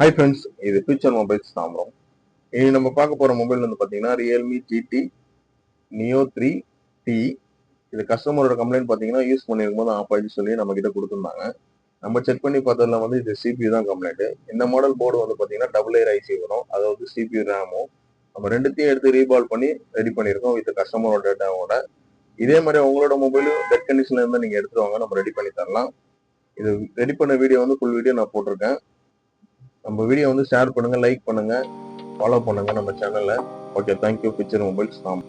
Hi friends, இது future mobiles Tambaram. இனி நம்ம பார்க்க போகிற மொபைல் வந்து பார்த்தீங்கன்னா ரியல்மி gtNeo 3T. இது கஸ்டமரோட கம்ப்ளைண்ட் பார்த்தீங்கன்னா யூஸ் பண்ணியிருக்கும் போது ஆஃப் ஆகிட்டு சொல்லி நம்ம கிட்ட கொடுத்துருந்தாங்க. நம்ம செக் பண்ணி பார்த்ததுல வந்து இது CPU தான் கம்ப்ளைண்ட். இந்த மாடல் போர்டு வந்து பார்த்தீங்கன்னா டபுள் ஏர் ஐசி வரும், அதாவது CPU ரேமும். நம்ம ரெண்டுத்தையும் எடுத்து ரீபால் பண்ணி ரெடி பண்ணியிருக்கோம் வித் கஸ்டமரோட டேட்டாவோட. இதே மாதிரி உங்களோட மொபைலும் டெட் கண்டிஷன்ல இருந்தால் நீங்கள் எடுத்துட்டு வாங்க, நம்ம ரெடி பண்ணி தரலாம். இது ரெடி பண்ண வீடியோ வந்து ஃபுல் வீடியோ நான் போட்டிருக்கேன். நம்ம வீடியோ வந்து ஷேர் பண்ணுங்க, லைக் பண்ணுங்க, ஃபாலோ பண்ணுங்க நம்ம சேனலை. Okay, thank you. ஃபியூச்சர் மொபைல்ஸ் தான்.